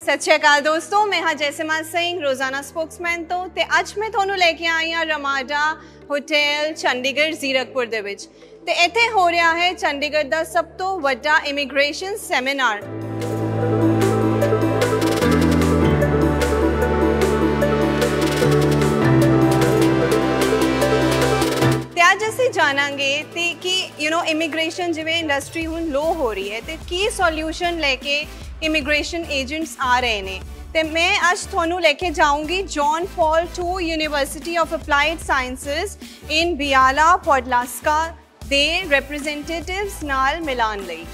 सत श्री अकाल दोस्तों, मैं हाँ जैसमा सिंह रोज़ाना स्पोक्समैन तो ते अज मैं ਤੁਹਾਨੂੰ ਲੈ ਕੇ ਆਈ ਹਾਂ ਰਮਾਡਾ ਹੋਟਲ ਚੰਡੀਗੜ੍ਹ ਜ਼ੀਰਕਪੁਰ ਦੇ ਵਿੱਚ ਤੇ ਇੱਥੇ ਹੋ ਰਿਹਾ ਹੈ ਚੰਡੀਗੜ੍ਹ ਦਾ ਸਭ ਤੋਂ ਵੱਡਾ ਇਮੀਗ੍ਰੇਸ਼ਨ ਸੈਮੀਨਾਰ। ਤੇ ਅੱਜ ਅਸੀਂ ਜਾਣਾਂਗੇ ਤੇ ਕਿ ਇਮੀਗ੍ਰੇਸ਼ਨ ਜਿਵੇਂ ਇੰਡਸਟਰੀ ਹੁਣ ਲੋ ਹੋ ਰਹੀ ਹੈ ਤੇ ਕੀ ਸੋਲੂਸ਼ਨ ਲੈ ਕੇ ਇਮੀਗ੍ਰੇਸ਼ਨ ਏਜੰट्स आ रहे ने। तो मैं अज थोनू लेके जाऊंगी John Paul II university of applied sciences in Biala Podlaska दे रिप्रेजेंटेटिव्स नाल मिलान लई।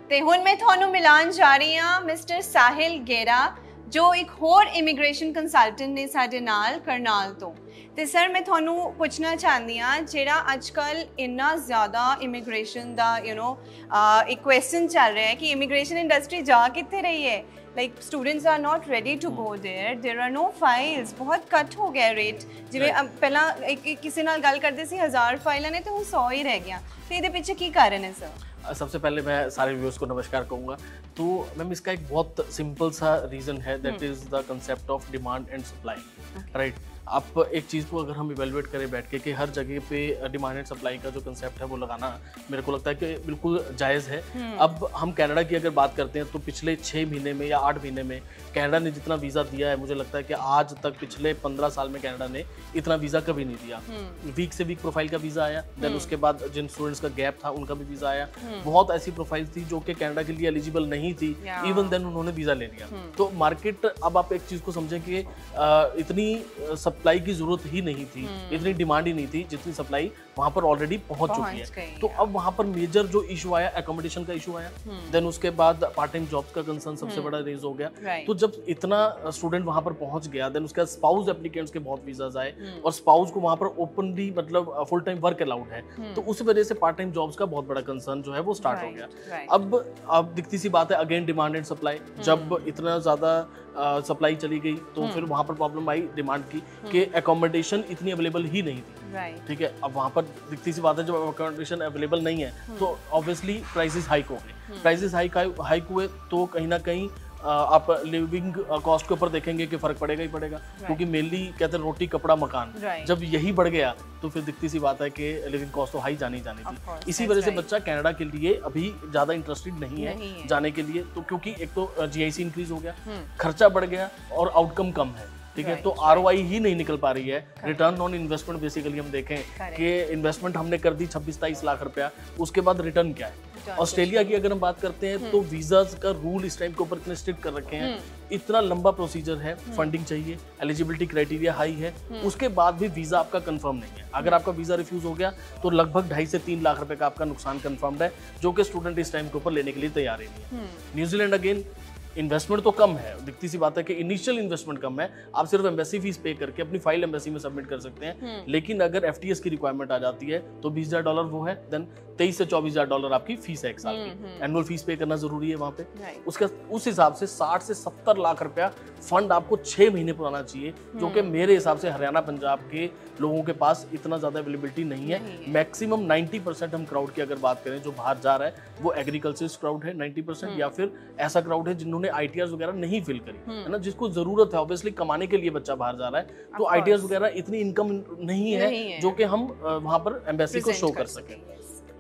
ਤੇ ਹੁਣ ਮੈਂ ਤੁਹਾਨੂੰ ਮਿਲਾਨ ਜਾ ਰਹੀ ਹਾਂ ਮਿਸਟਰ ਸਾਹਿਲ ਗੇਰਾ ਜੋ ਇੱਕ ਹੋਰ ਇਮੀਗ੍ਰੇਸ਼ਨ ਕੰਸਲਟੈਂਟ ਨੇ ਸਾਡੇ ਨਾਲ ਕਰਨਾਲ ਤੋਂ। ਤੇ ਸਰ ਮੈਂ ਤੁਹਾਨੂੰ ਪੁੱਛਣਾ ਚਾਹੁੰਦੀ ਹਾਂ ਜਿਹੜਾ ਅੱਜ ਕੱਲ ਇੰਨਾ ਜ਼ਿਆਦਾ ਇਮੀਗ੍ਰੇਸ਼ਨ ਦਾ ਇੱਕ ਕੁਐਸਚਨ ਚੱਲ ਰਿਹਾ ਹੈ ਕਿ ਇਮੀਗ੍ਰੇਸ਼ਨ ਇੰਡਸਟਰੀ ਜਾ ਕਿੱਥੇ ਰਹੀ ਹੈ। Like students are not ready to go there are no files. बहुत कट हो गया रेट जिवें पहला किसी नाल गल करते सी 1000 फाइलां ने तो हुण 100 ही रह गया। तो ये पीछे की कारण है सर? सबसे पहले मैं सारे व्यूअर्स को नमस्कार कहूँगा। तो मैम इसका एक बहुत सिंपल सा रीज़न है, that is the concept of demand and supply. Right, आप एक चीज़ को अगर हम इवेलुएट करें बैठ के कि हर जगह पे डिमांड एंड सप्लाई का जो कंसेप्ट है वो लगाना मेरे को लगता है कि बिल्कुल जायज़ है। अब हम कनाडा की अगर बात करते हैं तो पिछले 6 महीने में या 8 महीने में कनाडा ने जितना वीज़ा दिया है, मुझे लगता है कि आज तक पिछले 15 साल में कनाडा ने इतना वीज़ा कभी नहीं दिया। वीक से वीक प्रोफाइल का वीज़ा आया, देन उसके बाद जिन स्टूडेंट्स का गैप था उनका भी वीज़ा आया। बहुत ऐसी प्रोफाइल थी जो कि कनाडा के लिए एलिजिबल नहीं थी, इवन देन उन्होंने वीज़ा ले लिया। तो मार्केट, अब आप एक चीज़ को समझें कि इतनी सप्लाई की ज़रूरत ही नहीं थी, इतनी डिमांड ही नहीं थी जितनी सप्लाई वहाँ पर ऑलरेडी पहुँच चुकी है। तो अब वहाँ पर मेजर जो इशू आया, एकोमोडेशन का इशू आया, देन उसके बाद पार्ट टाइम जॉब्स का कंसर्न सबसे बड़ा रेज हो गया। तो जब इतना स्टूडेंट वहाँ पर पहुँच गया, देन उसके बाद स्पाउस एप्लीकेंट्स के बहुत वीज़ाज आए और स्पाउस को वहाँ पर ओपनली मतलब फुल टाइम वर्क अलाउड है, तो उस वजह से पार्ट टाइम जॉब्स का बहुत बड़ा कंसर्न जो है वो स्टार्ट हो गया। अब दिखती सी बात है, अगेन डिमांड एंड सप्लाई, जब इतना ज़्यादा सप्लाई चली गई तो फिर वहाँ पर प्रॉब्लम आई डिमांड की कि एकोमोडेशन इतनी अवेलेबल ही नहीं थी। ठीक है, अब वहाँ पर दिखती सी बात है, जब एकोमोडेशन अवेलेबल नहीं है तो ऑब्वियसली प्राइसेस हाइक हो गए। प्राइसेस हाइक हुए तो कहीं ना कहीं आप लिविंग कॉस्ट के ऊपर देखेंगे कि फ़र्क पड़ेगा ही पड़ेगा, क्योंकि मेनली कहते हैं रोटी कपड़ा मकान, जब यही बढ़ गया तो फिर दिखती सी बात है कि लिविंग कॉस्ट तो हाई जानी थी। इसी वजह से बच्चा कनाडा के लिए अभी ज़्यादा इंटरेस्टेड नहीं है जाने के लिए। तो क्योंकि एक तो GIC इंक्रीज हो गया, खर्चा बढ़ गया और आउटकम कम है। ठीक है, तो ROI ही नहीं निकल पा रही है, रिटर्न ऑन इन्वेस्टमेंट। बेसिकली हम देखें कि इन्वेस्टमेंट हमने कर दी 26-27 लाख रुपया, उसके बाद रिटर्न क्या है। ऑस्ट्रेलिया की अगर हम बात करते हैं तो वीज़ाज का रूल इस टाइम के ऊपर इतने स्ट्रिक्ट कर रखे हैं, इतना लंबा प्रोसीजर है, फंडिंग चाहिए, एलिजिबिलिटी क्राइटेरिया हाई है, उसके बाद भी वीज़ा आपका कंफर्म नहीं है। अगर आपका वीज़ा रिफ्यूज़ हो गया तो लगभग 2.5 से 3 लाख रुपए का आपका नुकसान कंफर्म्ड है, जो कि स्टूडेंट इस टाइम के ऊपर लेने के लिए तैयार ही नहीं है। न्यूजीलैंड अगेन इन्वेस्टमेंट तो कम है, दिखती सी बात है कि इनिशियल इन्वेस्टमेंट कम है, आप सिर्फ एम्बेसी फीस पे करके अपनी फाइल एम्बेसी में सबमिट कर सकते हैं। लेकिन अगर FTS की रिक्वायरमेंट आ जाती है तो $20,000 वो है, देन $23,000 से $24,000 आपकी फीस है एक साल की। एनुअल फीस पे करना जरूरी है वहाँ पे। उसके उस हिसाब से 60 से 70 लाख रुपया फंड आपको 6 महीने पुराना चाहिए, जो कि मेरे हिसाब से हरियाणा पंजाब के लोगों के पास इतना ज़्यादा अवेलेबिलिटी नहीं है। मैक्सिमम 90% हम क्राउड की अगर बात करें जो बाहर जा रहा है वो एग्रीकल्चरिस्ट क्राउड है 90%, या फिर ऐसा क्राउड है जिन्होंने ITRs वगैरह नहीं फिल करी है ना, जिसको जरूरत है ऑब्वियसली कमाने के लिए बच्चा बाहर जा रहा है, तो ITRs वगैरह इतनी इनकम नहीं है जो कि हम वहाँ पर एम्बेसी को शो कर सकें।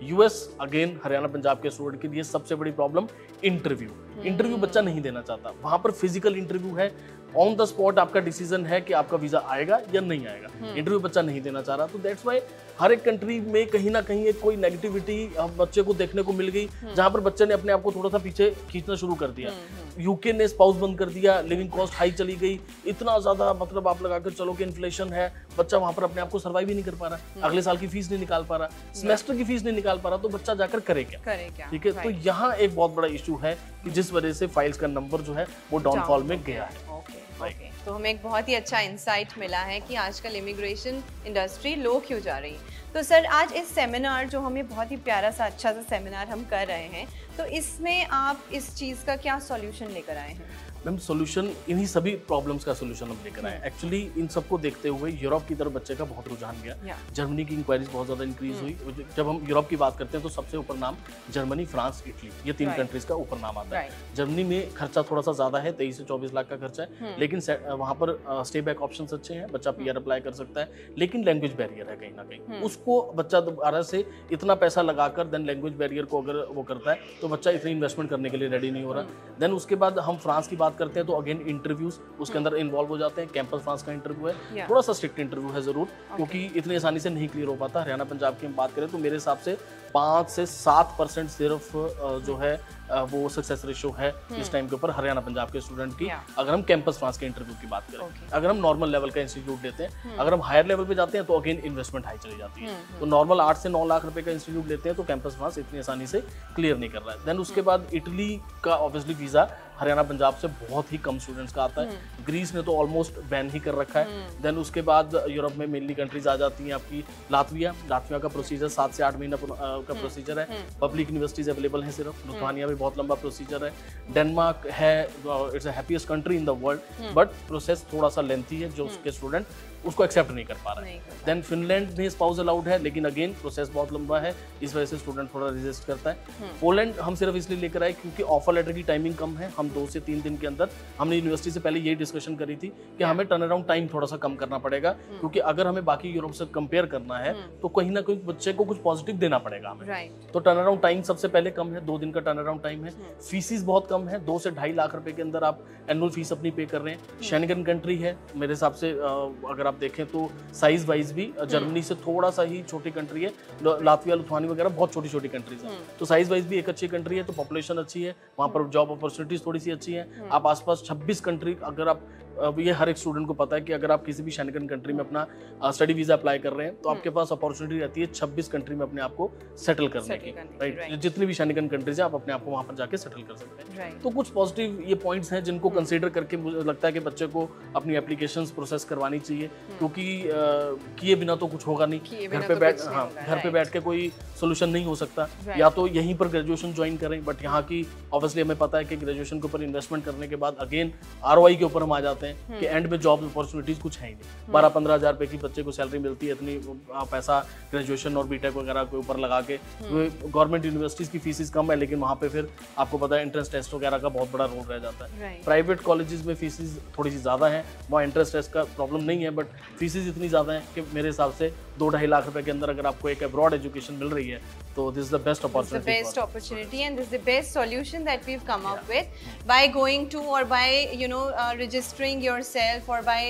US अगेन हरियाणा पंजाब के स्टूडेंट के लिए सबसे बड़ी प्रॉब्लम इंटरव्यू बच्चा नहीं देना चाहता। वहाँ पर फिजिकल इंटरव्यू है, ऑन द स्पॉट आपका डिसीजन है कि आपका वीज़ा आएगा या नहीं आएगा। इंटरव्यू बच्चा नहीं देना चाह रहा, तो दैट्स वाई हर एक कंट्री में कहीं ना कहीं एक कोई नेगेटिविटी बच्चे को देखने को मिल गई, जहाँ पर बच्चे ने अपने आप को थोड़ा सा पीछे खींचना शुरू कर दिया। UK ने स्पाउस बंद कर दिया, लिविंग कॉस्ट हाई चली गई, इतना ज़्यादा मतलब आप लगाकर चलो कि इन्फ्लेशन है, बच्चा वहाँ पर अपने आप को सर्वाइव ही नहीं कर पा रहा, अगले साल की फीस नहीं निकाल पा रहा, सेमेस्टर की फीस नहीं निकाल पा रहा, तो बच्चा जाकर करे क्या। ठीक है, तो यहाँ एक बहुत बड़ा इशू है कि जिस वजह से फाइल्स का नंबर जो है वो डाउनफॉल में गया है। ओके ओके, तो हमें एक बहुत ही अच्छा इंसाइट मिला है कि आजकल इमिग्रेशन इंडस्ट्री लो क्यों जा रही है। तो सर आज इस सेमिनार जो हमें बहुत ही प्यारा सा अच्छा सा सेमिनार हम कर रहे हैं, तो इसमें आप इस चीज़ का क्या सॉल्यूशन लेकर आए हैं? मैम सोल्यूशन इन्हीं सभी प्रॉब्लम्स का सोल्यूशन हम लेकर आए। एक्चुअली इन सबको देखते हुए यूरोप की तरफ बच्चे का बहुत रुझान गया। जर्मनी की इंक्वायरीज बहुत ज़्यादा इंक्रीज हुई। जब हम यूरोप की बात करते हैं तो सबसे ऊपर नाम जर्मनी, फ्रांस, इटली, ये 3 कंट्रीज का ऊपर नाम आता है। जर्मनी में खर्चा थोड़ा सा ज़्यादा है, 23 से 24 लाख का खर्चा है, लेकिन वहाँ पर स्टे बैक ऑप्शन अच्छे हैं, बच्चा PR अप्लाई कर सकता है। लेकिन लैंग्वेज बैरियर है कहीं ना कहीं, उसको बच्चा दोबारा से इतना पैसा लगाकर देन लैंग्वेज बैरियर को अगर वो करता है तो बच्चा इतनी इन्वेस्टमेंट करने के लिए रेडी नहीं हो रहा। देन उसके बाद हम फ्रांस की बात करते हैं तो अगेन इंटरव्यूज उसके अंदर इन्वॉल्व हो जाते हैं। कैंपस फ्रांस का इंटरव्यू है, थोड़ा सा स्ट्रिक्ट इंटरव्यू है जरूर, क्योंकि इतनी आसानी से नहीं क्लियर हो पाता। हरियाणा पंजाब की हम बात करें तो मेरे हिसाब से 5 से 7% सिर्फ जो है वो सक्सेस रेशियो है इस टाइम के ऊपर हरियाणा पंजाब के स्टूडेंट की, अगर हम कैंपस फ्रांस के इंटरव्यू की बात करें। अगर हम नॉर्मल लेवल का इंस्टीट्यूट लेते हैं, अगर हम हायर लेवल पे जाते हैं तो अगेन इन्वेस्टमेंट हाई चली जाती है। तो नॉर्मल 8 से 9 लाख रुपए का इंस्टीट्यूट लेते हैं तो कैंपस फ्रांस इतनी आसानी से क्लियर नहीं कर रहा है। देन उसके बाद इटली का ऑब्वियसली वीजा हरियाणा पंजाब से बहुत ही कम स्टूडेंट्स का आता है। ग्रीस ने तो ऑलमोस्ट बैन ही कर रखा है। देन उसके बाद यूरोप में मेनली कंट्रीज आ जाती हैं आपकी लातविया का प्रोसीजर 7 से 8 महीना का प्रोसीजर है। पब्लिक यूनिवर्सिटीज अवेलेबल है सिर्फ। लिथुआनिया भी बहुत लंबा प्रोसीजर है। डेनमार्क है, it's a happiest country in the world, but process थोड़ा सा लेंथी है जो उसके स्टूडेंट उसको एक्सेप्ट नहीं कर पा रहे हैं। देन फिनलैंड में स्पाउस अलाउड है, लेकिन अगेन प्रोसेस बहुत लंबा है, इस वजह से स्टूडेंट थोड़ा रेजिस्ट करता है। पोलैंड हम सिर्फ इसलिए लेकर आए क्योंकि ऑफर लेटर की टाइमिंग कम है। हम 2 से 3 दिन के अंदर, हमने यूनिवर्सिटी से पहले यही डिस्कशन करी थी कि हमें टर्न अराउंड टाइम थोड़ा सा कम करना पड़ेगा, क्योंकि अगर हमें बाकी यूरोप से कंपेयर करना है तो कहीं ना कहीं बच्चे को कुछ पॉजिटिव देना पड़ेगा हमें। तो टर्न अराउंड टाइम सबसे पहले कम है, 2 दिन का टर्न अराउंड टाइम है। फीसिस बहुत कम है, 2 से 2.5 लाख रुपए के अंदर आप एनुअल फीस अपनी पे कर रहे हैं। शेंगन कंट्री है मेरे हिसाब से, अगर आप देखें तो साइज वाइज भी जर्मनी से थोड़ा सा ही छोटी कंट्री है। लातविया, लिथुआनिया वगैरह बहुत छोटी छोटी कंट्रीज हैं, तो साइज वाइज भी एक अच्छी कंट्री है। तो पॉपुलेशन अच्छी है, वहाँ पर जॉब अपॉर्चुनिटीज थोड़ी सी अच्छी है। आप आसपास 26 कंट्री, अगर आप ये हर एक स्टूडेंट को पता है कि अगर आप किसी भी शेंगन कंट्री में अपना स्टडी वीजा अप्लाई कर रहे हैं तो आपके पास अपॉर्चुनिटी रहती है 26 कंट्री में अपने आप को सेटल करने की, राइट। जितनी भी शेंगन कंट्रीज है आप अपने आप को वहाँ पर जाके सेटल कर सकते हैं। तो कुछ पॉजिटिव ये पॉइंट्स हैं जिनको कंसीडर करके मुझे लगता है कि बच्चे को अपनी एप्लीकेशंस प्रोसेस करवानी चाहिए, क्योंकि किए बिना तो कुछ होगा नहीं। घर पे बैठ के कोई सोल्यूशन नहीं हो सकता। या तो यहीं पर ग्रेजुएशन ज्वाइन करें, बट यहाँ की ऑब्वियसली हमें पता है कि ग्रेजुएशन के ऊपर इन्वेस्टमेंट करने के बाद अगेन ROI के ऊपर हम आ जाते हैं कि एंड में जॉब अपॉर्चुनिटीज कुछ है ही नहीं। 12-15 हज़ार रुपए की बच्चे को सैलरी मिलती है, इतनी पैसा ग्रेजुएशन और बीटेक वगैरह के ऊपर लगा के। गवर्नमेंट यूनिवर्सिटीज की फीसिस कम है, लेकिन वहाँ पे फिर आपको पता है एंट्रेंस टेस्ट वगैरह का बहुत बड़ा रोल रह जाता है। प्राइवेट कॉलेजेस में फीसिस थोड़ी सी ज़्यादा है, वहाँ एंट्रेंस टेस्ट का प्रॉब्लम नहीं है, बट फीसिस इतनी ज़्यादा है कि मेरे हिसाब से 2-2.5 लाख रुपए के अंदर अगर आपको एक अब्रॉड एजुकेशन मिल रही है तो this is the best opportunity and this is the best solution that we've come up with by going to or by registering yourself or by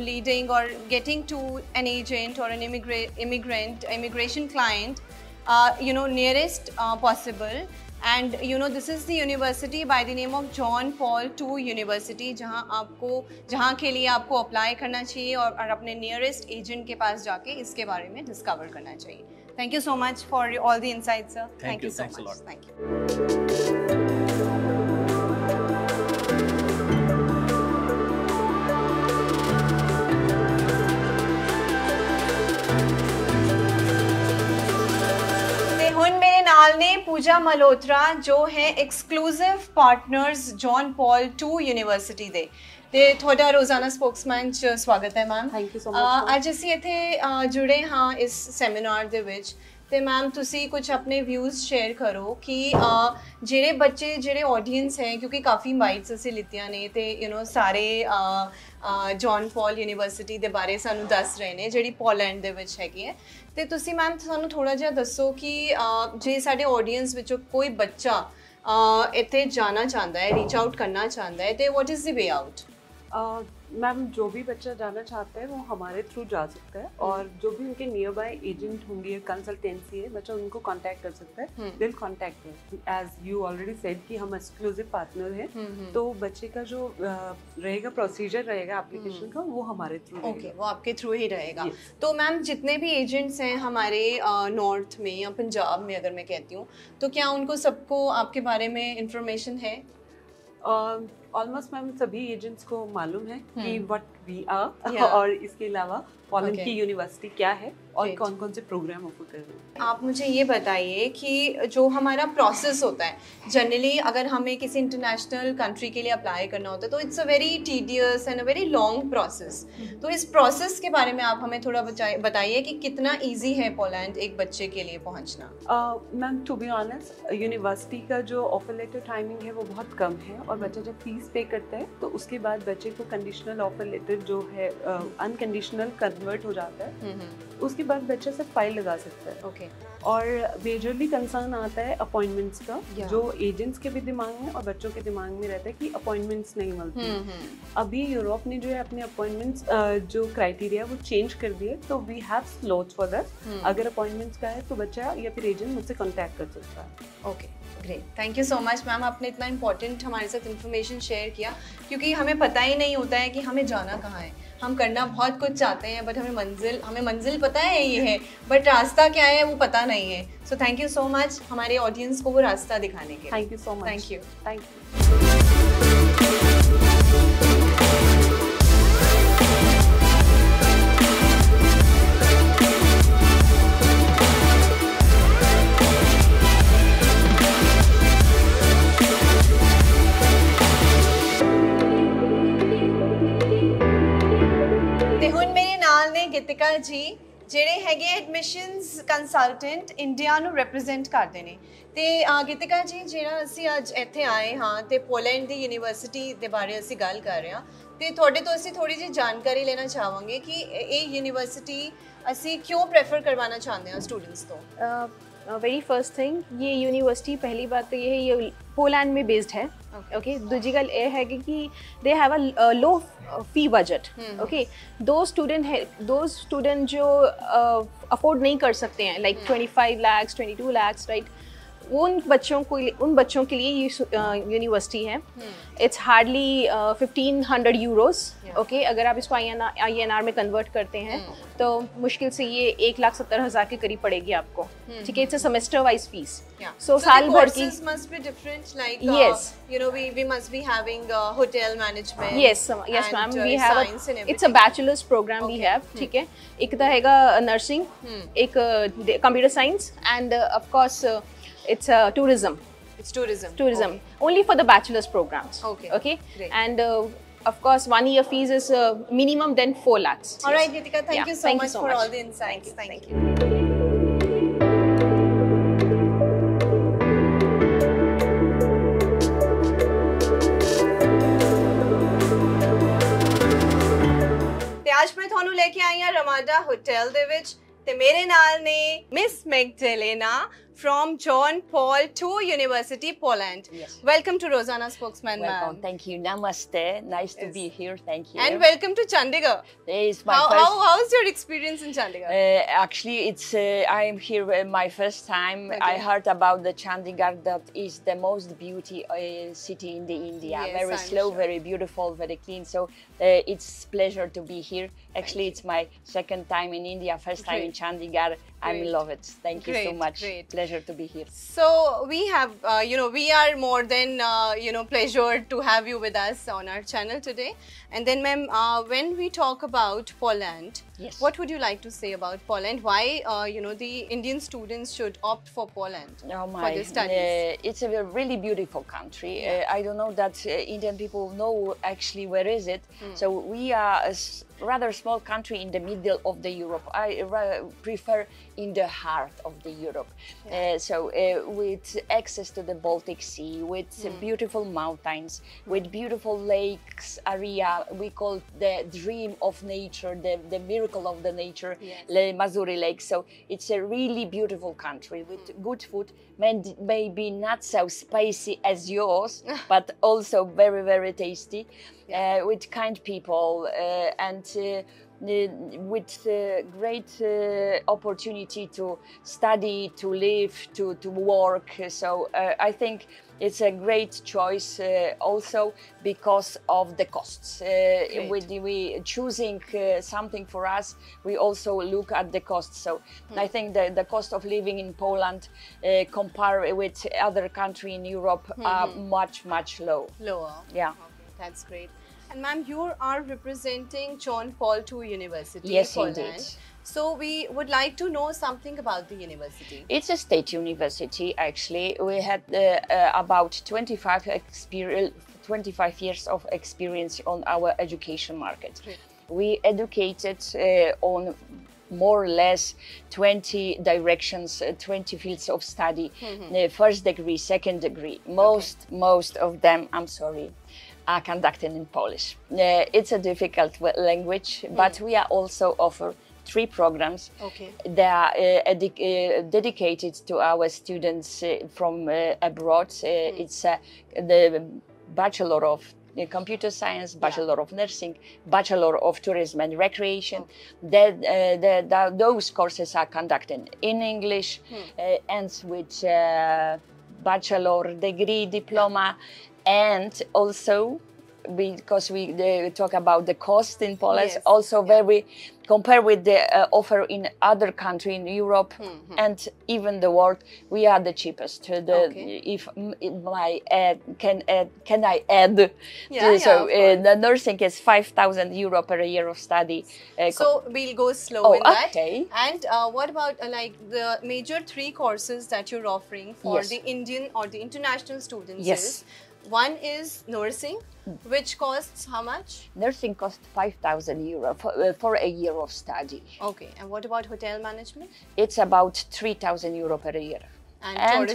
leading or getting to an agent or an immigration client nearest possible. And this is the university by the name of John Paul II University, जहाँ के लिए आपको apply करना चाहिए और अपने nearest agent के पास जाके इसके बारे में डिस्कवर करना चाहिए। Thank you so much for all the insights, sir. Thank you so much. Thank you. ਹੁਣ ਮੇਰੇ ਨਾਲ ਨੇ ਪੂਜਾ ਮਲਹੋਤਰਾ ਜੋ ਹੈ ਐਕਸਕਲੂਸਿਵ ਪਾਰਟਨਰਸ ਜੌਨ ਪੌਲ II ਯੂਨੀਵਰਸਿਟੀ ਦੇ, ਤੇ ਤੁਹਾਡਾ ਰੋਜ਼ਾਨਾ ਸਪੋਕਸਮੈਨ ਚ ਸਵਾਗਤ ਹੈ ma'am. Thank you so much. ਅੱਜ ਅਸੀਂ ਇੱਥੇ ਜੁੜੇ ਹਾਂ ਇਸ ਸੈਮੀਨਾਰ ਦੇ ਵਿੱਚ, ਤੇ ਮੈਮ ਤੁਸੀਂ ਕੁਝ ਆਪਣੇ ਵਿਊਜ਼ ਸ਼ੇਅਰ ਕਰੋ ਕਿ ਜਿਹੜੇ ਬੱਚੇ, ਜਿਹੜੇ ਆਡੀਅנס ਹੈ, ਕਿਉਂਕਿ ਕਾਫੀ ਬਾਈਟਸ ਅਸੀਂ ਲਿੱਤੀਆਂ ਨੇ ਤੇ ਸਾਰੇ ਜੌਨ ਪੌਲ ਯੂਨੀਵਰਸਿਟੀ ਦੇ ਬਾਰੇ ਸਾਨੂੰ ਦੱਸ ਰਹੇ ਨੇ, ਜਿਹੜੀ ਪੋਲੈਂਡ ਦੇ ਵਿੱਚ ਹੈਗੀ ਹੈ। ਤੇ ਤੁਸੀਂ ਮੈਮ ਸਾਨੂੰ ਥੋੜਾ ਜਿਹਾ ਦੱਸੋ ਕਿ ਜੇ ਸਾਡੇ ਆਡੀਅנס ਵਿੱਚੋਂ ਕੋਈ ਬੱਚਾ ਇੱਥੇ ਜਾਣਾ ਚਾਹੁੰਦਾ ਹੈ, ਰੀਚ ਆਊਟ करना चाहता है, तो what is the way out? Ma'am जो भी बच्चा जाना चाहता है वो हमारे थ्रू जा सकता है, और जो भी उनके नियर बाय एजेंट होंगे, कंसल्टेंसी है, बच्चा उनको कांटेक्ट कर सकता है। दिल contact as you already said कि हम एक्सक्लूसिव पार्टनर हैं, तो बच्चे का जो रहेगा प्रोसीजर रहेगा एप्लीकेशन का, वो हमारे थ्रू ओके, वो आपके थ्रू ही रहेगा। तो मैम जितने भी एजेंट्स हैं हमारे नॉर्थ में या पंजाब में, अगर मैं कहती हूँ, तो क्या उनको सबको आपके बारे में इंफॉर्मेशन है? ऑलमोस्ट मैम सभी एजेंट्स को मालूम है कि व्हाट वी आर Yeah. और इसके अलावा पोलैंड Okay. की यूनिवर्सिटी क्या है और Great. कौन कौन से प्रोग्राम ऑफर कर रहे हैं। आप मुझे ये बताइए कि जो हमारा प्रोसेस होता है जनरली, अगर हमें किसी इंटरनेशनल कंट्री के लिए अप्लाई करना होता है तो it's a very tedious and a very long process. तो इस प्रोसेस के बारे में आप हमें थोड़ा बताइए कि कितना इजी है पोलैंड एक बच्चे के लिए पहुंचना। Ma'am to be honest university का जो ऑफर लेटर टाइमिंग है वो बहुत कम है और बच्चा जब फीस पे करता है तो उसके बाद बच्चे को कंडीशनल ऑफर लेटर जो है अनकंडीशनल कन्वर्ट हो जाता है। उसके बाद बच्चा सिर्फ फाइल लगा सकता है। ओके। और मेजरली कंसर्न आता है अपॉइंटमेंट्स का, Yeah. जो एजेंट्स के भी दिमाग में और बच्चों के दिमाग में रहता है कि अपॉइंटमेंट्स नहीं मिलती। अभी यूरोप ने जो है अपने अपॉइंटमेंट्स जो क्राइटेरिया वो चेंज कर दिए, तो we have slots for that. अगर अपॉइंटमेंट्स का है तो बच्चा या फिर एजेंट मुझसे कांटेक्ट कर सकता है। Okay, great, thank you so much ma'am, आपने इतना इंपॉर्टेंट हमारे साथ इन्फॉर्मेशन शेयर किया, क्योंकि हमें पता ही नहीं होता है कि हमें जाना कहाँ है। हम करना बहुत कुछ चाहते हैं बट हमें मंजिल पता है ये है, बट रास्ता क्या है वो पता नहीं है। So thank you so much हमारे ऑडियंस को वो रास्ता दिखाने के लिए। Thank you so much. Thank you. Thank you. ਤੇ ਹੁਣ ਮੇਰੇ ਨਾਲ ਨੇ ਗੀਤਿਕਾ ਜੀ, ਜਿਹੜੇ ਹੈਗੇ ਐਡਮਿਸ਼ਨਸ ਕੰਸਲਟੈਂਟ ਇੰਡੀਆ ਨੂੰ ਰਿਪਰੈਜ਼ੈਂਟ ਕਰਦੇ ਨੇ। ਤੇ ਗੀਤਿਕਾ ਜੀ, ਜਿਹੜਾ ਅਸੀਂ ਅੱਜ ਇੱਥੇ ਆਏ ਹਾਂ ਤੇ ਪੋਲੈਂਡ ਦੀ ਯੂਨੀਵਰਸਿਟੀ ਦੇ ਬਾਰੇ ਅਸੀਂ ਗੱਲ ਕਰ ਰਹੇ ਹਾਂ, ਤੇ ਤੁਹਾਡੇ ਤੋਂ ਅਸੀਂ ਥੋੜੀ ਜਿਹੀ ਜਾਣਕਾਰੀ ਲੈਣਾ ਚਾਹਾਂਗੇ ਕਿ ਇਹ ਯੂਨੀਵਰਸਿਟੀ ਅਸੀਂ ਕਿਉਂ ਪ੍ਰੈਫਰ ਕਰਵਾਉਣਾ ਚਾਹੁੰਦੇ ਹਾਂ स्टूडेंट्स ਤੋਂ। वेरी फर्स्ट थिंग, ये यूनिवर्सिटी पहली बात तो ये है, ये पोलैंड में बेस्ड है। ओके, दूजी गल ये है कि they have a low fee budget. Okay, दो स्टूडेंट जो अफोर्ड नहीं कर सकते हैं, लाइक 25 lakhs 22 lakhs, राइट, उन बच्चों के लिए ये यूनिवर्सिटी है। It's hardly 1500 Euros. ओके, अगर आप इसको INR में कन्वर्ट करते हैं तो मुश्किल से ये 1,70,000 के करीब पड़ेगी आपको। ठीक है, it's a semester wise fees. So साल भर की must be different, like Yes. you know, we must be having hotel management. yes and, ma'am, we have science and it's a everything. bachelor's program we Okay. have। ठीक है, एक तो हैगा nursing, एक computer science, end of course it's tourism It's tourism. tourism only for the bachelor's programs। Okay. Okay, Great. and of course 1 year fees is minimum then 4 lakhs। All right, Geetika, thank Yeah, you so thank you much so for much. all the insights. Thank you. ਤੇ ਅੱਜ ਮੈਂ ਤੁਹਾਨੂੰ ਲੈ ਕੇ ਆਈ ਹਾਂ Ramada hotel ਦੇ ਵਿੱਚ, ਤੇ ਮੇਰੇ ਨਾਲ ਨੇ miss ਮੈਗਡੈਲੇਨਾ from John Paul II University, Poland. Yes. Welcome to Rosanna Spokesman, Welcome. ma'am. Thank you. Namaste. Nice to Yes. be here. Thank you. And welcome to Chandigarh. It's my first. How's your experience in Chandigarh? Actually, it's I am here my first time. Okay. I heard about the Chandigarh, that is the most beauty city in the India. Yes, Very I'm slow, sure. very beautiful, very clean. So it's pleasure to be here. Actually, it's my second time in India. First time in Great. Chandigarh. I Great. love it. Thank you so Great, much. great. Pleasure to be here. So we have, we are more than, pleasure to have you with us on our channel today. And then, ma'am, when we talk about Poland, Yes. what would you like to say about Poland? Why, the Indian students should opt for Poland Oh for my, their studies? it's a really beautiful country. I don't know that Indian people know actually where is it. So we are a rather small country in the middle of the Europe. I prefer in the heart of the Europe. With access to the Baltic Sea, with beautiful mountains, with beautiful lakes area, we call the dream of nature, the miracle of the nature, Yes. Le Mazuri Lake. So it's a really beautiful country with good food, maybe not so spicy as yours, but also very, very tasty, with kind people, and with great opportunity to study, to live, to work. So I think It's a great choice also because of the costs. We choosing something for us, we also look at the costs. So I think the cost of living in Poland compared with other country in Europe are much lower. Yeah. Okay, that's great. And ma'am, you are representing John Paul II University, Yes, Poland. indeed. So we would like to know something about the university. It's a state university, actually. We had about 25 years of experience on our education market. Great. We educated on more or less 20 directions, 20 fields of study, first degree, second degree. Most of them, I'm sorry, are conducted in Polish. It's a difficult language, but we are also offer 3 programs. Okay. They are dedicated to our students from abroad. It's the Bachelor of Computer Science, Bachelor of Nursing, Bachelor of Tourism and Recreation. Those courses are conducted in English, ends with bachelor degree, diploma, and also because we talk about the cost in Poland, Yes. also very compared with the offer in other country in Europe and even the world, we are the cheapest. Okay. If my can I add? Yeah, So of course. the nursing is 5,000 euro per year of study. So we'll go slow in that. Okay. And what about like the major 3 courses that you're offering for Yes. the Indian or the international students? Yes. Is, one is nursing, which costs how much? Nursing costs 5,000 euro for a year of study. Okay. And what about hotel management? It's about 3,000 euro per year. And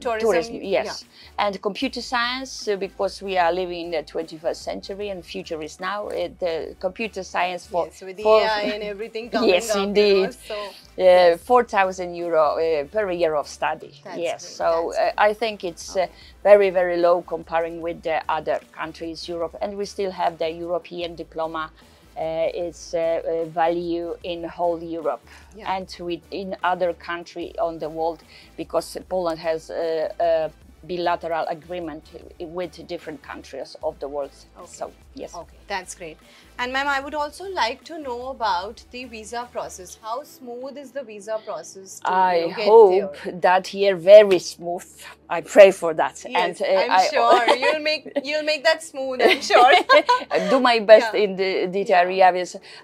tourism, yes. And computer science, because we are living in the 21st century and future is now, the computer science for... Yes, with the for AI and everything coming yes, up. indeed. So, 4,000 euro per year of study. That's yes, great, so that's I think it's very low comparing with the other countries, Europe, and we still have the European diploma. Its value in whole Europe and in other country on the world, because Poland has a bilateral agreement with different countries of the world. Okay. So yes. Okay, that's great. And ma'am, I would also like to know about the visa process. How smooth is the visa process to I get hope there? that year very smooth. I pray for that. Yes, and I'm sure you'll make that smooth. I'm sure. do my best Yeah. in the area.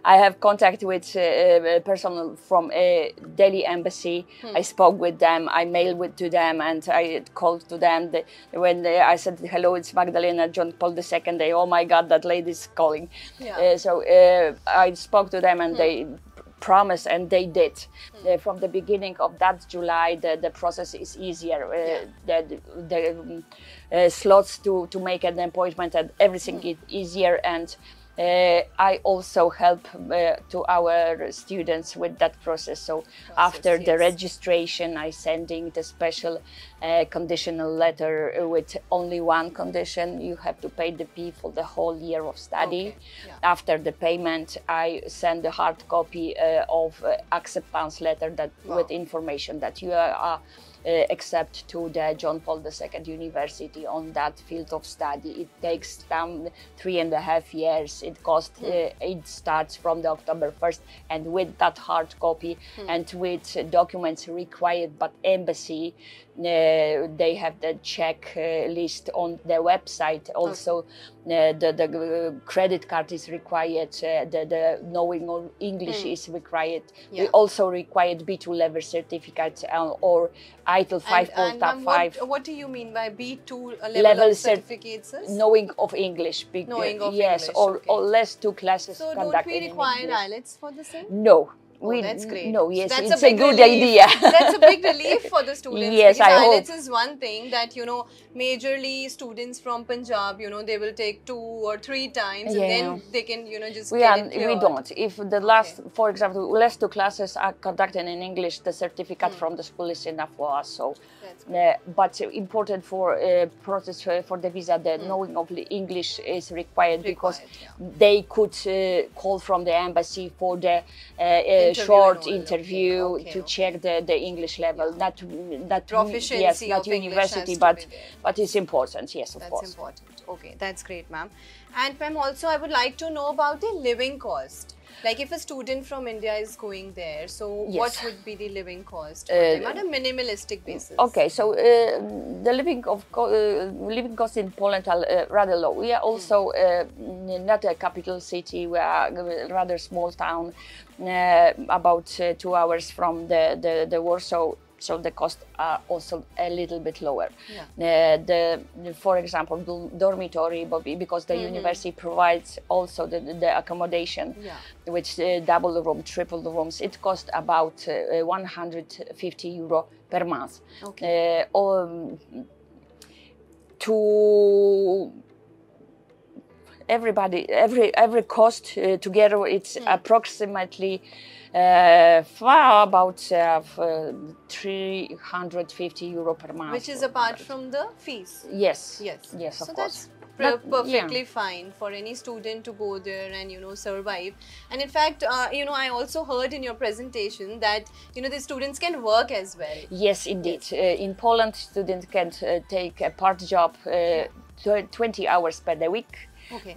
I have contact with a person from a Delhi embassy. I spoke with them. I mailed to them, and I called to them. I said hello, it's Magdalena John Paul II. They, oh my God, that lady's calling. Yeah. So I spoke to them, and they promised, and they did. From the beginning of that July, the process is easier. The slots to make an appointment and everything is easier, and I also help to our students with that process. So after the yes. registration, I sending the special conditional letter with only one condition: you have to pay the fee for the whole year of study. Okay, yeah. After the payment, I send a hard copy of acceptance letter that with information that you are accept to the John Paul II University on that field of study. It takes 3.5 years. It costs. It starts from the October 1st, and with that hard copy and with documents required by embassy, they have the check list on their website. Also, the credit card is required. The knowing of English is required. Yeah. We also required B2 level certificate or ITIL 5 or And TAP ma'am, 5. what do you mean by B2 Level level of cert- certificates? Is? Knowing of English. Knowing of yes, English, or, okay. or less 2 classes So don't conducted we in require English. IELTS for the same? No. Oh, that's great. No, yes, That's it's a big good relief. idea. That's a big relief for the students. Yes, because I IELTS hope. is one thing that, majorly students from Punjab, they will take 2 or 3 times and then they can, just We get it cleared. we don't. If the last, for example, last 2 classes are conducted in English, the certificate from the school is enough for us. So That's great. But important for process for the visa, the knowing of English is required because they could call from the embassy for the short interview to check the English level. Not proficiency yes, not of English university, has to but be there. but it's important. Yes, of That's course. important. Okay, that's great, ma'am. And ma'am, also I would like to know about the living cost. Like if a student from India is going there, so Yes. what would be the living cost for them on a minimalistic basis? Okay, so the living costs in Poland are rather low. We are also not a capital city. We are a rather small town, about 2 hours from the Warsaw. So the costs are also a little bit lower. For example, dormitory, because the university provides also the accommodation, which double room, triple rooms. It costs about €150 per month. Okay. To everybody, every cost together, it's approximately about €350 per month. Which is apart from the fees. Yes. Yes. Yes, of so course. That's perfectly fine for any student to go there and survive. And in fact, I also heard in your presentation that the students can work as well. Yes, indeed. In Poland, students can take a part job 20 hours per day week. Okay.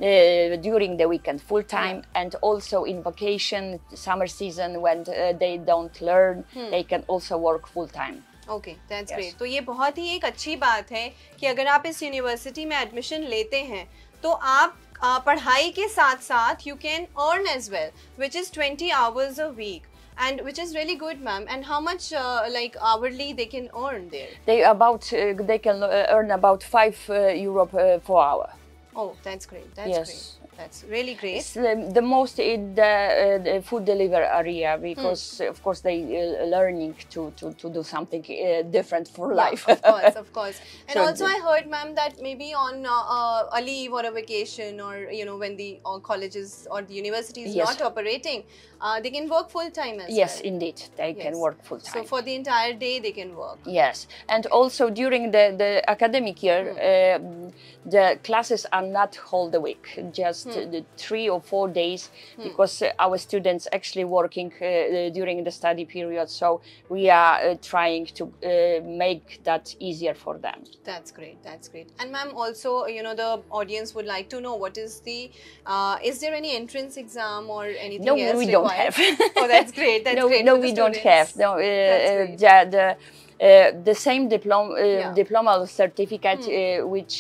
During the weekend full time, and also in vacation, summer season, when they don't learn, they can also work full time. Okay that's great. तो ये बहुत ही एक अच्छी बात है कि अगर आप इस यूनिवर्सिटी में एडमिशन लेते हैं तो आप पढ़ाई के साथ साथ you can earn as well, which is 20 hours a week, and which is really good, ma'am. And how much like hourly they can earn there? They can earn about €5 per hour. Oh, that's great. That's yes. great. That's really great. It's the most in the food delivery area, because of course they learning to do something different for life. Of course. And So also I heard, ma'am, that maybe on a leave or a vacation, or when the colleges or the university is Yes. not operating, they can work full time as Yes, well. indeed, they can work full time. So for the entire day they can work. Yes, and also during the academic year, the classes are not whole the week, just the 3 or 4 days, because our students actually working during the study period. So we are trying to make that easier for them. That's great. That's great. And ma'am, also, the audience would like to know what is the, is there any entrance exam or anything No, else we required? don't have. Oh, that's great. That's No, great. no, for the we don't students. have. No, That's the same diploma certificate which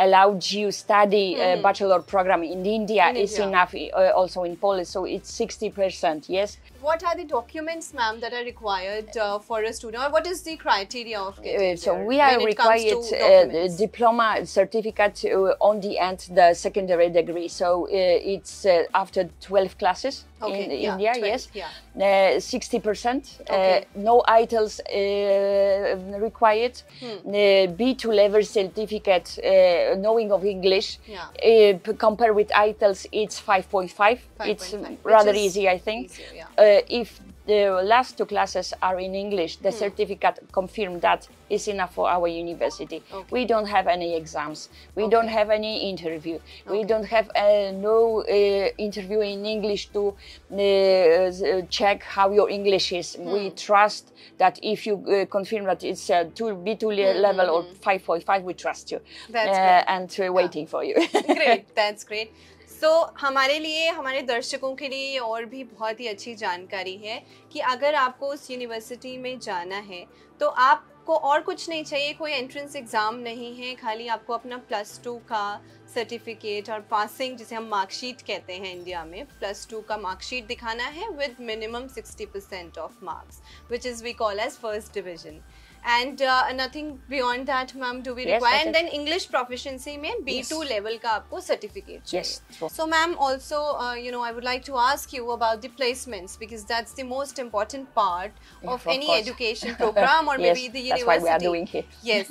allowed you study bachelor program in India is enough also in Polish, so it's 60%. Yes. What are the documents, ma'am, that are required for a student, or what is the criteria of getting So there we are when it comes to required documents? diploma certificate on the end, the secondary degree. So it's after 12 classes in India. 12, Yes. yeah. 60%. Okay. No IELTS required. B2 level certificate, knowing of English. Compared with IELTS, it's 5.5. It's 5.5, rather which is easy, I think. easier, yeah. If the last 2 classes are in English, the certificate confirm that is enough for our university. Okay. We don't have any exams. We don't have any interview. We don't have no interview in English to check how your English is. We trust that if you confirm that it's B2 level or 5.5, we trust you. That's great. And waiting for you. Great, that's great. So हमारे लिए, हमारे दर्शकों के लिए और भी बहुत ही अच्छी जानकारी है कि अगर आपको उस यूनिवर्सिटी में जाना है तो आपको और कुछ नहीं चाहिए, कोई एंट्रेंस एग्ज़ाम नहीं है, खाली आपको अपना +2 का सर्टिफिकेट और पासिंग, जिसे हम मार्कशीट कहते हैं इंडिया में, +2 का मार्कशीट दिखाना है with minimum 60% of marks, which is we call as first division. And nothing beyond that, ma'am, do we require? And then English proficiency में B2 level का आपको certificate चाहिए. Yes, true. So, ma'am, also, I would like to ask you about the placements, because that's the most important part of any course. education program or Yes, maybe the that's university. why we are doing here. Yes,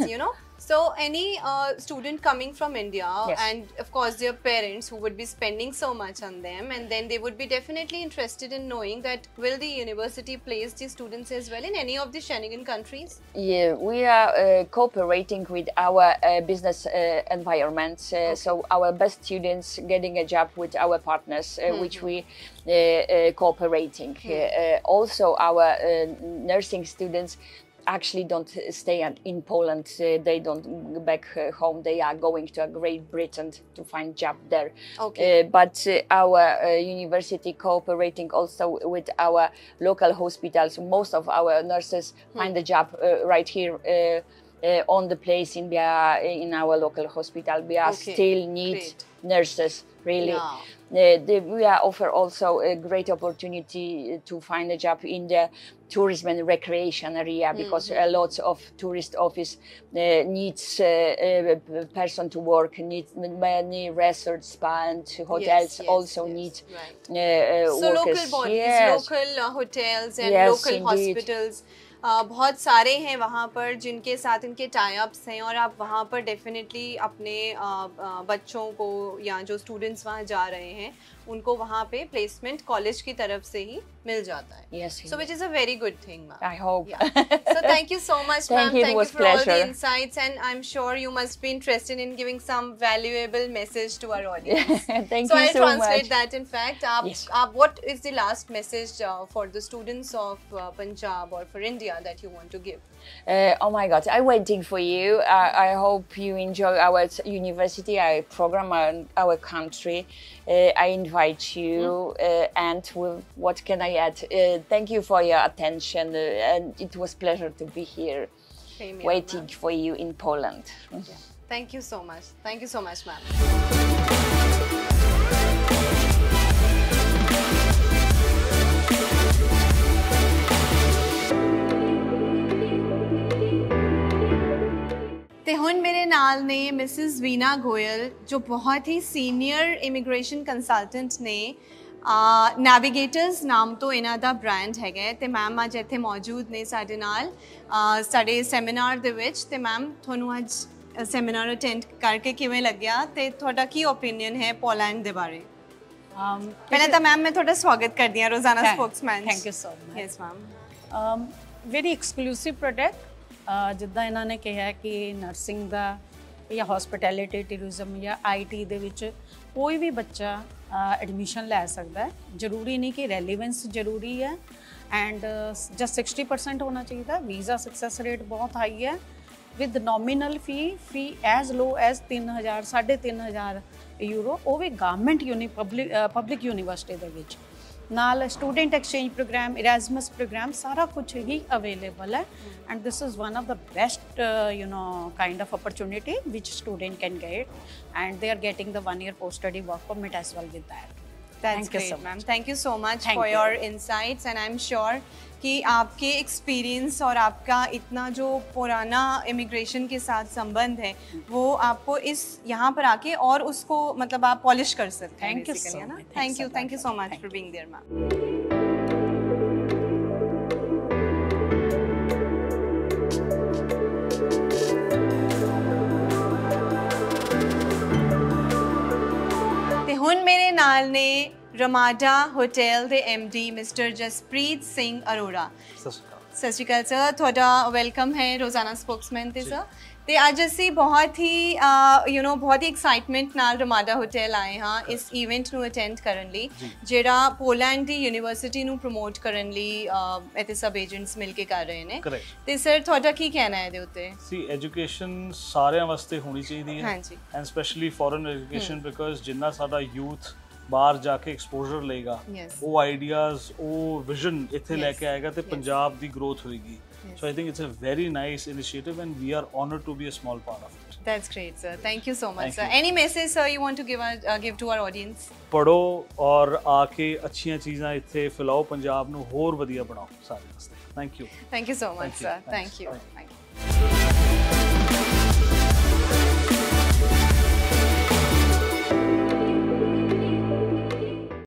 So any student coming from India, Yes. and of course their parents who would be spending so much on them, and then they would be definitely interested in knowing that will the university place the students as well in any of the Schengen countries? Yeah, we are cooperating with our business environment. So our best students getting a job with our partners, which we cooperating. Also, our nursing students actually don't stay in Poland. They don't go back home. They are going to Great Britain to find job there. Okay. But our university cooperating also with our local hospitals. Most of our nurses find a job right here on the place in our local hospital. We are Okay, still need great. nurses, really. Yeah. We are offer also a great opportunity to find a job in the tourism and recreation area, because a lot of tourist office needs a person to work, needs many resorts, spa and hotels also need Right. So workers. local bodies, Yes. local hotels and Yes, local indeed. hospitals बहुत सारे हैं वहाँ पर जिनके साथ इनके tie ups हैं, और आप वहाँ पर डेफिनेटली अपने बच्चों को या जो स्टूडेंट्स वहाँ जा रहे हैं उनको वहाँ पे प्लेसमेंट कॉलेज की तरफ से ही मिल जाता है. Yes, So which is a very good thing, ma'am. I hope. Yeah. So thank you so much, Thank ma'am. you, it Thank you was for all the pleasure. insights, and I'm sure you must be interested in giving some valuable message to our audience. Thank So you I'll so translate much. that. In fact, Yes. what is the last message for the students of Punjab or for India that you want to give? Oh my God, I'm waiting for you. I hope you enjoy our university, our program, and our country. I invite you, and what can I add? Thank you for your attention, and it was pleasure to be here, Same here, waiting ma'am. for you in Poland. Thank you so much. Thank you so much, ma'am. ਤੇ ਹੁਣ ਮੇਰੇ ਨਾਲ ਨੇ Mrs ਵੀਨਾ ਗੋਇਲ ਜੋ ਬਹੁਤ ਹੀ senior immigration consultant ਨੇ navigators ਨਾਮ ਤੋਂ ਇਹਨਾਂ ਦਾ ਬ੍ਰਾਂਡ ਹੈਗਾ ਹੈ, ਤੇ ਮੈਮ ਅੱਜ ਇੱਥੇ ਮੌਜੂਦ ਨੇ ਸਾਡੇ ਨਾਲ ਸਾਡੇ ਸੈਮੀਨਾਰ ਦੇ ਵਿੱਚ. ਤੇ ਮੈਮ ਤੁਹਾਨੂੰ ਅੱਜ ਸੈਮੀਨਾਰ ਅਟੈਂਡ ਕਰਕੇ ਕਿਵੇਂ ਲੱਗਿਆ ਤੇ ਤੁਹਾਡਾ ਕੀ ਓਪੀਨੀਅਨ ਹੈ ਪੋਲੈਂਡ ਦੇ ਬਾਰੇ? ਪਹਿਲਾਂ ਤਾਂ ਮੈਮ ਮੈਂ ਤੁਹਾਡਾ ਸਵਾਗਤ ਕਰਦੀ ਹਾਂ ਰੋਜ਼ਾਨਾ Spokesman. Thank you so much. Yes ma'am. Very exclusive product, ਜਿੱਦਾਂ ਇਹਨਾਂ ਨੇ ਕਿਹਾ ਕਿ ਨਰਸਿੰਗ ਦਾ ਜਾਂ ਹਸਪਿਟੈਲਿਟੀ ਟੂਰਿਜ਼ਮ ਜਾਂ ਆਈਟੀ ਦੇ ਵਿੱਚ ਕੋਈ ਵੀ ਬੱਚਾ ਐਡਮਿਸ਼ਨ ਲੈ ਸਕਦਾ ਹੈ. ਜ਼ਰੂਰੀ ਨਹੀਂ ਕਿ ਰੈਲੀਵੈਂਸ ਜ਼ਰੂਰੀ ਹੈ, ਐਂਡ ਜਸਟ 60% ਹੋਣਾ ਚਾਹੀਦਾ. ਵੀਜ਼ਾ ਸਕਸੈਸ ਰੇਟ ਬਹੁਤ ਹਾਈ ਹੈ, with nominal fee as low as 3000 3,500 euro, ਉਹ ਵੀ ਗਵਰਨਮੈਂਟ ਪਬਲਿਕ ਯੂਨੀਵਰਸਿਟੀ ਦੇ ਵਿੱਚ. ਨਾਲ student exchange program, Erasmus program, ਸਾਰਾ ਕੁਝ ਹੀ ਅਵੇਲੇਬਲ ਹੈ. And this is one of the best kind of opportunity which student can get, and they are getting the 1 year post study work permit as well with that. That's Thank you great, so ma'am. much. Thank you so much Thank for you. your insights, and I'm sure कि आपके experience और आपका इतना जो पुराना immigration के साथ संबंध है वो आपको इस यहाँ पर आके और उसको मतलब आप पॉलिश कर सकते हैं. Thank you basically, so है ना? much. Thank you so much Thank for you. being there, ma'am. ਤੇ ਹੁਣ ਮੇਰੇ ਨਾਲ ਨੇ ਰਮਾਡਾ ਹੋਟਲ ਦੇ MD ਮਿਸਟਰ ਜਸਪ੍ਰੀਤ ਸਿੰਘ ਅਰੋੜਾ. ਸਤਿ ਸ਼੍ਰੀ ਅਕਾਲ ਸਰ, ਤੁਹਾਡਾ ਵੈਲਕਮ ਹੈ ਰੋਜ਼ਾਨਾ ਸਪੋਕਸਮੈਨ ਤੇ ਸਰ. ਤੇ ਅੱਜ ਅਸੀਂ ਬਹੁਤ ਹੀ ਬਹੁਤ ਹੀ ਐਕਸਾਈਟਮੈਂਟ ਨਾਲ ਰਮਾਡਾ ਹੋਟਲ ਆਏ ਹਾਂ ਇਸ ਇਵੈਂਟ ਨੂੰ ਅਟੈਂਡ ਕਰਨ ਲਈ, ਜਿਹੜਾ ਪੋਲੈਂਡ ਦੀ ਯੂਨੀਵਰਸਿਟੀ ਨੂੰ ਪ੍ਰਮੋਟ ਕਰਨ ਲਈ ਇੱਥੇ ਸਬ ਏਜੰਟਸ ਮਿਲ ਕੇ ਕਰ ਰਹੇ ਨੇ. ਤੇ ਸਰ ਤੁਹਾਡਾ ਕੀ ਕਹਿਣਾ ਹੈ ਇਹਦੇ ਉੱਤੇ? ਸੀ ਐਜੂਕੇਸ਼ਨ ਸਾਰਿਆਂ ਵਾਸਤੇ ਹੋਣੀ ਚਾਹੀਦੀ ਹੈ, ਹਾਂਜੀ, and specially foreign education, because ਜਿੰਨਾ ਸਾਡਾ ਯੂਥ ਬਾਹਰ ਜਾ ਕੇ ਐਕਸਪੋਜ਼ਰ ਲਏਗਾ, ਉਹ ਆਈਡੀਆਜ਼, ਉਹ ਵਿਜ਼ਨ ਇੱਥੇ ਲੈ ਕੇ ਆਏਗਾ ਤੇ ਪੰਜਾਬ ਦੀ ਗਰੋਥ ਹੋਏਗੀ. So I think it's a very nice initiative, and we are honored to be a small part of it. That's great, sir. Thank you so much, Thank sir. you. Any message, sir, you want to give to our audience? ਪੜੋ ਔਰ ਆ ਕੇ ਅੱਛੀਆਂ ਚੀਜ਼ਾਂ ਇੱਥੇ ਫੈਲਾਓ, ਪੰਜਾਬ ਨੂੰ ਹੋਰ ਵਧੀਆ ਬਣਾਓ ਸਾਰੇ ਵਾਸਤੇ. Thank you. Thank you so much, Thank you. sir. Thank Thanks. you. Bye. Thank you.